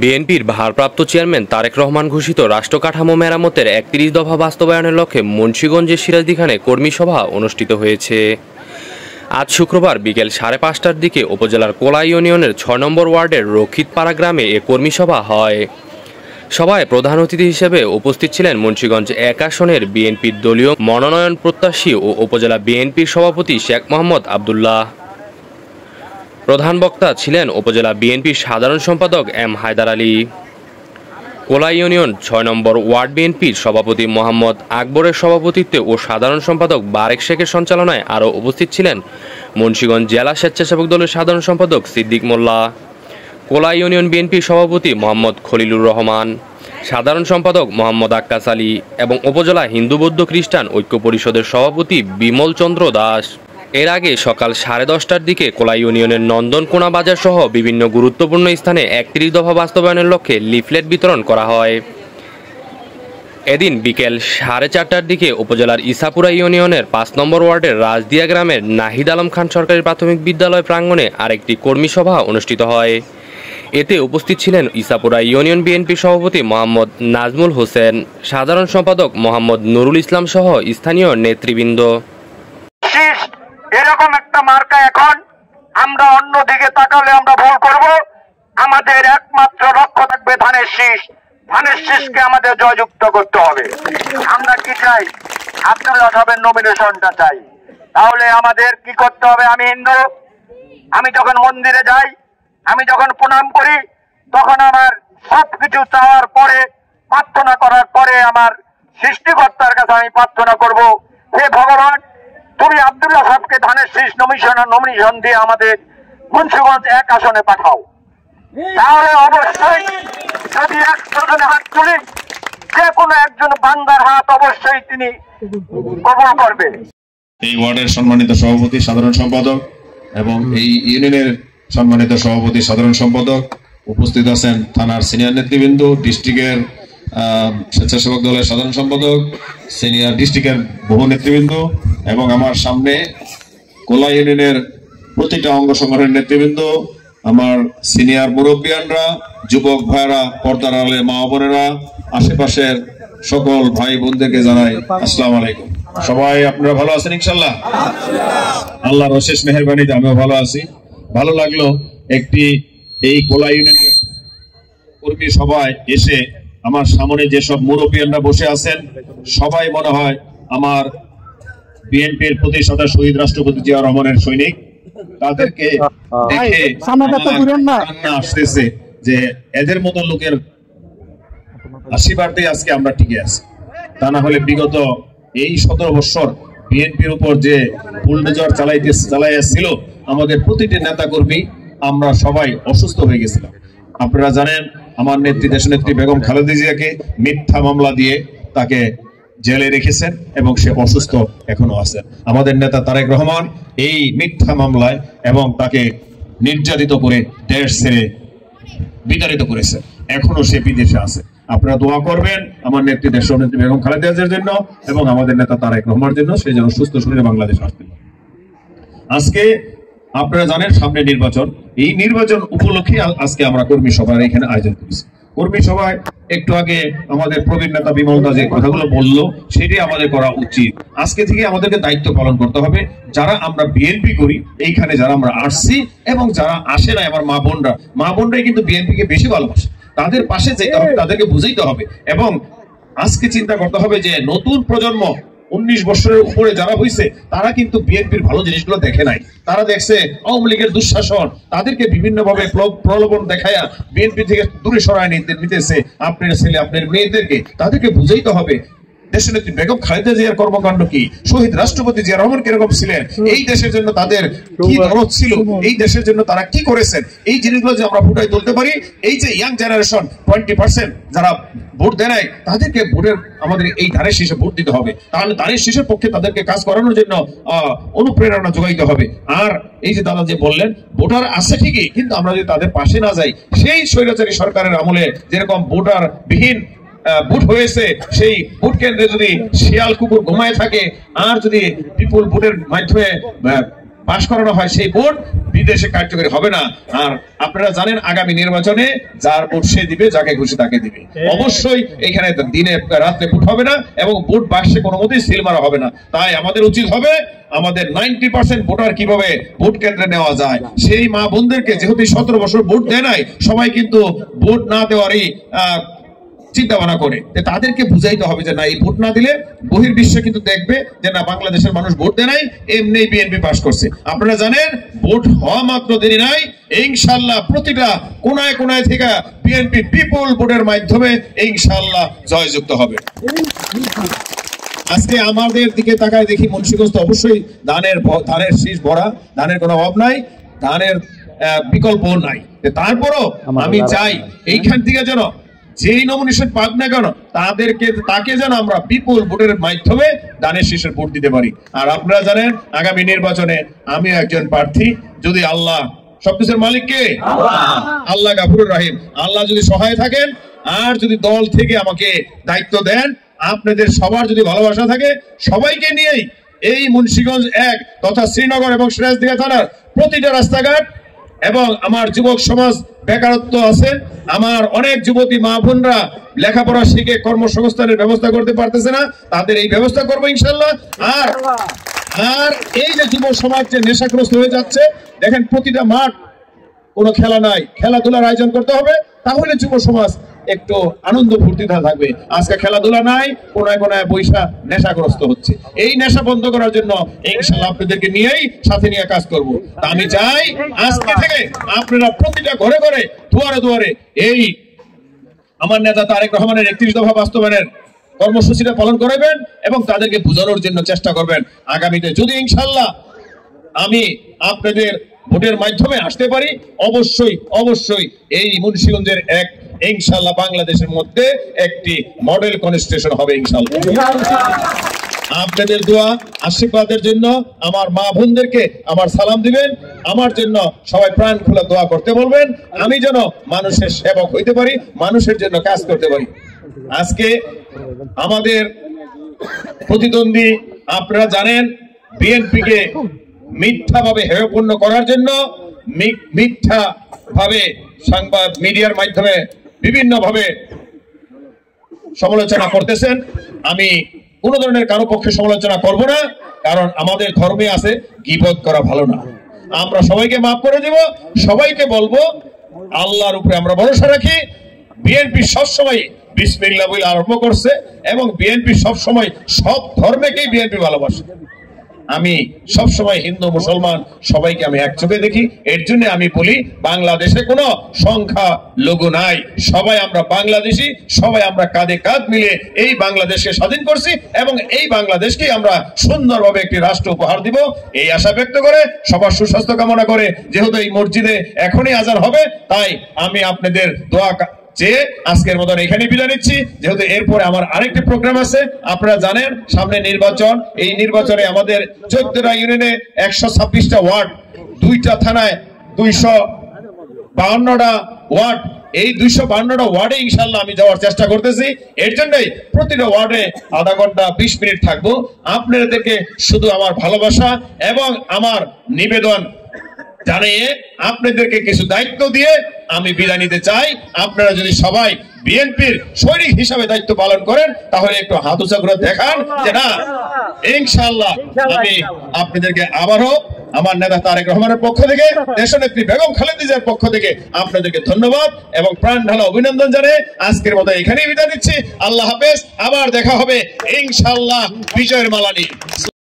বিএনপির ভারপ্রাপ্ত চেয়ারম্যান তারেক রহমান ঘোষিত রাষ্ট্র কাঠামো মেরামতের ৩১ দফা বাস্তবায়নের লক্ষ্যে মুন্সিগঞ্জের সিরাজদিখানে কর্মী সভা অনুষ্ঠিত হয়েছে। আজ শুক্রবার বিকেল ৫:৩০টার দিকে উপজেলার কোলা ইউনিয়নের ৬ নম্বর ওয়ার্ডের রক্ষিতপাড়া গ্রামে এ কর্মী সভা হয়। সভায় প্রধান অতিথি হিসেবে উপস্থিত ছিলেন মুন্সিগঞ্জ ১ আসনের বিএনপির দলীয় মনোনয়ন প্রত্যাশী ও উপজেলা বিএনপির সভাপতি শেখ মোহাম্মদ আবদুল্লাহ। প্রধান বক্তা ছিলেন উপজেলা বিএনপির সাধারণ সম্পাদক এম হায়দার আলী। কোলা ইউনিয়ন ৬ নম্বর ওয়ার্ড বিএনপির সভাপতি মোহাম্মদ আকবরের সভাপতিত্বে ও সাধারণ সম্পাদক বারেক শেখের সঞ্চালনায় আরও উপস্থিত ছিলেন মুন্সিগঞ্জ জেলা স্বেচ্ছাসেবক দলের সাধারণ সম্পাদক সিদ্দিক মোল্লা, কোলা ইউনিয়ন বিএনপির সভাপতি মোহাম্মদ খলিলুর রহমান, সাধারণ সম্পাদক মোহাম্মদ আক্কাস আলী এবং উপজেলা হিন্দু বৌদ্ধ খ্রিস্টান ঐক্য পরিষদের সভাপতি বিমল চন্দ্র দাস। এর আগে সকাল 10:30টার দিকে কোলা ইউনিয়নের নন্দনকোনা বাজার সহ বিভিন্ন গুরুত্বপূর্ণ স্থানে ৩১ দফা বাস্তবায়নের লক্ষ্যে লিফলেট বিতরণ করা হয়। এদিন বিকেল 4:30টার দিকে উপজেলার ইসাপুরা ইউনিয়নের ৫ নম্বর ওয়ার্ডের রাজদিয়া গ্রামের নাহিদ আলম খান সরকারি প্রাথমিক বিদ্যালয় প্রাঙ্গণে আরেকটি কর্মী সভা অনুষ্ঠিত হয়। এতে উপস্থিত ছিলেন ইসাপুরা ইউনিয়ন বিএনপি সভাপতি মোহাম্মদ নাজমুল হোসেন, সাধারণ সম্পাদক মোহাম্মদ নুরুল ইসলাম সহ স্থানীয় নেতৃবৃন্দ। এরকম একটা মার্কা এখন আমরা অন্যদিকে তাকালে আমরা ভুল করব। আমাদের একমাত্র লক্ষ্য থাকবে ধানের শীষ। ধানের শীষকে আমাদের জয়যুক্ত করতে হবে। আমরা কি চাই? আব্দুল্লাহ সাহেবের নমিনেশনটা চাই। তাহলে আমাদের কি করতে হবে? আমি হিন্দু, আমি যখন মন্দিরে যাই, আমি যখন প্রণাম করি, তখন আমার সবকিছু চাওয়ার পরে, প্রার্থনা করার পরে আমার সৃষ্টিকর্তার কাছে আমি প্রার্থনা করব, হে ভগবান, তুমি আব্দুল্লাহ সাহেবকে ধানের শীষ নমিনেশন দিয়ে আমাদের মুন্সিগঞ্জ ১ আসনে পাঠাও। তাহলে অবশ্যই যদি ১০০ জনে হাত তুলি, যে কোনো একজন বান্দার হাত অবশ্যই তিনি কবুল করবে। এই ওয়ার্ডের সম্মানিত সভাপতি সাধারণ সম্পাদক এবং এই ইউনিয়নের সম্মানিত সভাপতি সাধারণ সম্পাদক, উপস্থিত আছেন থানার সিনিয়র নেতৃবৃন্দ, ডিস্ট্রিক্টের স্বেচ্ছাসেবক দলের সাধারণ সম্পাদক, সিনিয়র ডিস্ট্রিক্টের বহু নেতৃবৃন্দ এবং আমার সামনে কোলা ইউনিয়নের প্রতিটা অঙ্গ সংগঠনের নেতৃবৃন্দ, আমার সিনিয়র মুরব্বিয়ানরা, যুবক ভাইরা, পর্দার আড়ালে মা বোনেরা, আশেপাশের সকল ভাই বোনদেরকে জানাই আসসালামু আলাইকুম। সবাই আপনারা ভালো আছেন ইনশাআল্লাহ? আল্লাহর অশেষ মেহেরবানিতে আমিও ভালো আছি। ভালো লাগলো একটি এই কোলা ইউনিয়নের কর্মী সভায় এসে আমার সামনে যেসব মুরব্বিয়ানরা বসে আছেন, সবাই মনে হয় আমার বিএনপির প্রতিষ্ঠাতা শহীদ রাষ্ট্রপতি জিয়া রহমানের সৈনিক। তাদেরকে দেখে কান্না আসতেছে যে এদের মতো লোকের আশীর্বাদে আজকে আমরা টিকে আছি। তা না হলে বিগত এই 17 বছর বিএনপির উপর যে বুলডোজার চালাইছিল আমাদের প্রতিটি নেতা কর্মী, আমরা সবাই অসুস্থ হয়ে গেছিলাম। আপনারা জানেন আমার নেত্রী দেশনেত্রী বেগম খালেদা জিয়াকে মিথ্যা মামলা দিয়ে তাকে জেলে রেখেছেন এবং সে অসুস্থ এখনো আছেন। আমাদের নেতা তারেক রহমান এই মিথ্যা মামলায় এবং তাকে নির্যাতিত করে দেশ ছেড়ে বিতাড়িত করেছে, এখনো সে বিদেশে আছে। আপনারা দোয়া করবেন আমার নেত্রী দেশনেত্রী বেগম খালেদা জিয়ার জন্য এবং আমাদের নেতা তারেক রহমানের জন্য, সে যেন সুস্থ শরীরে বাংলাদেশ আসতে পারে। আজকে আপনারা জানেন সামনে নির্বাচন, এই নির্বাচন উপলক্ষে আজকে আমরা কর্মী সভার এখানে আয়োজন করেছি। কর্মী সভায় একটু আগে আমাদের প্রবীণ নেতা বিমল দা যে কথাগুলো বললো সেটি আমাদের করা উচিত। আজকে থেকে আমাদেরকে দায়িত্ব পালন করতে হবে। যারা আমরা বিএনপি করি, এইখানে যারা আমরা আসছি এবং যারা আসে না, আমার মা বোনরাই কিন্তু বিএনপিকে বেশি ভালোবাসে। তাদের পাশে যেতে হবে, তাদেরকে বুঝাইতে হবে এবং আজকে চিন্তা করতে হবে যে নতুন প্রজন্ম 19 বছরের উপরে যারা হয়েছে তারা কিন্তু বিএনপির ভালো জিনিসগুলো দেখে নাই। তারা দেখছে আওয়ামী লীগের দুঃশাসন, তাদেরকে বিভিন্ন ভাবে প্রলোভন দেখায়া বিএনপি থেকে দূরে সরায় নিতেছে আপনার ছেলে আপনার মেয়েদেরকে। তাদেরকে বুঝাইতে হবে দেশনেত্রী বেগম খালেদা জিয়ার কর্মকাণ্ড কি, শহীদ রাষ্ট্রপতি জিয়া রহমান কিরকম ছিলেন, এই দেশের জন্য তাদের কি দরদ ছিল, এই দেশের জন্য তারা কি করেছেন, এই জিনিসগুলো যে আমরা ফুটাই তুলতে পারি। এই যে ইয়াং জেনারেশন 20% যারা ভোট দেয় নাই, তাদেরকে ভোটের আমাদের এই ধানের শীষে ভোট দিতে হবে। তাহলে ধানের শীষের পক্ষে তাদেরকে কাজ করানোর জন্য অনুপ্রেরণা যোগাইতে হবে। আর এই যে দাদা যে বললেন ভোটার আছে ঠিকই, কিন্তু আমরা যদি তাদের পাশে না যাই, সেই স্বৈরাচারী সরকারের আমলে যেরকম ভোটার বিহীন ভোট হয়েছে, সেই ভোট কেন্দ্রে যদি শিয়াল কুকুর ঘুমায় থাকে আর যদি বিপুল ভোটের মাধ্যমে পাশ করানো হয় সেই ভোট বিদেশে কার্যকরী হবে না। আর আপনারা জানেন আগামী নির্বাচনে যার ভোট সে দিবে, যাকে খুশি তাকে দিবে। অবশ্যই এখানে দিনে রাত্রে ভোট হবে না এবং ভোট বাক্সে কোনো মতেই সিল মারা হবে না। তাই আমাদের উচিত হবে আমাদের 90% ভোটার কিভাবে ভোট কেন্দ্রে নেওয়া যায় সেই মা বোনদেরকে, যেহেতু 17 বছর ভোট দেয় নাই, সবাই কিন্তু ভোট না দেওয়ারই চিন্তা ভাবনা করে, তাদেরকে বুঝাইতে হবে যে না, এই ভোট না দিলে বহির্বিশ্ব কিন্তু দেখবে যে না, বাংলাদেশের মানুষ ভোট দেয় নাই, এমনি বিএনপি পাস করছে। আপনারা জানেন ভোট হওয়া মাত্র দেরি নাই, ইনশাআল্লাহ প্রতিটা কোনায় কোনায় থেকে বিএনপি বিপুল ভোটের মাধ্যমে ইনশাআল্লাহ জয়যুক্ত হবে। আজকে আমাদের দিকে তাকায় দেখি মুন্সিগঞ্জ তো অবশ্যই ধানের শীষ ভরা, ধানের কোনো অভাব নাই, ধানের বিকল্প নাই। তারপরও আমি চাই এইখান থেকে যেন যেই নমিনেশন পাক না কেন তাকে যেন আমরা বিপুল ভোটের মাধ্যমে ধানের শীষের ভোট দিতে পারি। আর আপনারা জানেন আগামী নির্বাচনে আমি একজন প্রার্থী, যদি আল্লাহ, সবকিছুর মালিক কে? আল্লাহ গাফুরুর রহিম, আল্লাহ যদি সহায় থাকেন আর যদি দল থেকে আমাকে দায়িত্ব দেন, আপনাদের সবার যদি ভালোবাসা থাকে, সবাইকে নিয়েই এই মুন্সিগঞ্জ 1 তথা শ্রীনগর এবং সিরাজদিঘা থানার প্রতিটা রাস্তাঘাট এবং আমার যুবক সমাজ বেকারত্ব আছে, আমার অনেক যুবতী মা বোনরা লেখাপড়া শিখে কর্মসংস্থানের ব্যবস্থা করতে পারতেছে না, তাদের এই ব্যবস্থা করবো ইনশাল্লাহ। আর এই যে যুব সমাজ যে নেশাগ্রস্ত হয়ে যাচ্ছে, দেখেন প্রতিটা মাঠ কোনো খেলা নাই, খেলাধুলার আয়োজন করতে হবে, তাহলে যুব সমাজ একটু আনন্দ ফুর্তিতে থাকবে। আজকে খেলাধুলা নাই, কোনায় কোনায় বৈশা নেশাগ্রস্ত হচ্ছে। এই নেশা বন্ধ করার জন্য ইনশাআল্লাহ আপনাদেরকে নিয়েই সাথে নিয়ে কাজ করব। তা আমি চাই আজকে থেকে আপনারা প্রতিটা ঘরে ঘরে দুয়ারে দুয়ারে এই আমার নেতা তারেক রহমানের 31 দফা বাস্তবায়নের কর্মসূচিটা পালন করবেন এবং তাদেরকে বোঝানোর জন্য চেষ্টা করবেন। আগামীতে যদি ইনশাআল্লাহ আমি আপনাদের ভোটের মাধ্যমে আসতে পারি, অবশ্যই অবশ্যই এই মুন্সিগঞ্জের ইনশাআল্লাহ বাংলাদেশের মধ্যে একটি মডেল কনস্টিটিউশন হবে ইনশাআল্লাহ। আপনাদের দোয়া আশীর্বাদের জন্য আমার মা বোনদেরকে আমার সালাম দিবেন, আমার জন্য সবাই প্রাণ খোলা দোয়া করতে বলবেন, আমি যেন মানুষের সেবক হইতে পারি, মানুষের জন্য কাজ করতে পারি। আজকে আমাদের প্রতিদ্বন্দ্বী আপনারা জানেন বিএনপিকে মিথ্যাভাবে হেয়পূর্ণ করার জন্য মিথ্যাভাবে সংবাদ মিডিয়ার মাধ্যমে বিভিন্ন ভাবে সমালোচনা করতেছেন। আমি কোন ধরনের কারো পক্ষে সমালোচনা করব না, কারণ আমাদের ধর্মে আছে গীবত করা ভালো না। আমরা সবাইকে মাফ করে দেব, সবাইকে বলবো আল্লাহর উপরে আমরা ভরসা রাখি। বিএনপি সবসময় বিসমিল্লাহ বলে আরম্ভ করছে এবং বিএনপি সবসময় সব ধর্মকেই বিএনপি ভালোবাসে। আমি সবসময় হিন্দু মুসলমান সবাইকে আমি এক চোখে দেখি। এর জন্য আমি বলি বাংলাদেশে কোনো সংখ্যা লঘু নাই, সবাই আমরা বাংলাদেশি, সবাই আমরা কাঁধে কাঁধ মিলে এই বাংলাদেশকে স্বাধীন করছি এবং এই বাংলাদেশকে আমরা সুন্দরভাবে একটি রাষ্ট্র উপহার দিব, এই আশা ব্যক্ত করে সবার সুস্বাস্থ্য কামনা করে, যেহেতু এই মসজিদে এখনই আজান হবে, তাই আমি আপনাদের দোয়া যে আজকের মতন এখানে বিদায় নিচ্ছি। যেহেতু এরপরে আমার আরেকটি প্রোগ্রাম আছে, আপনারা জানেন সামনে নির্বাচন, এই নির্বাচনে আমাদের 14টা ইউনিয়নে 126টা ওয়ার্ড, 2টা থানায় 252টা ওয়ার্ড, এই 252টা ওয়ার্ডে ইনশাআল্লাহ আমি যাওয়ার চেষ্টা করতেছি। এর জন্যই প্রতিটা ওয়ার্ডে আধা ঘন্টা 20 মিনিট থাকবো। আপনাদেরকে শুধু আমার ভালোবাসা এবং আমার নিবেদন জানিয়ে আপনাদেরকে কিছু দায়িত্ব দিয়ে আমি বিদায় নিতে চাই। আপনারা যদি সবাই বিএনপির সৈনিক হিসাবে দায়িত্ব পালন করেন, তাহলে একটু হাত উঁচা করে দেখান যে না, ইনশাআল্লাহ আমি আপনাদেরকে আবারও আমার নেতা তারেক রহমানের পক্ষ থেকে, দেশনেত্রী বেগম খালেদা জিয়ার পক্ষ থেকে আপনাদেরকে ধন্যবাদ এবং প্রাণ ঢালা অভিনন্দন জানিয়ে আজকের মতো এখানেই বিদায় নিচ্ছি। আল্লাহ হাফেজ, আবার দেখা হবে ইনশাআল্লাহ বিজয়ের মালা নিয়ে।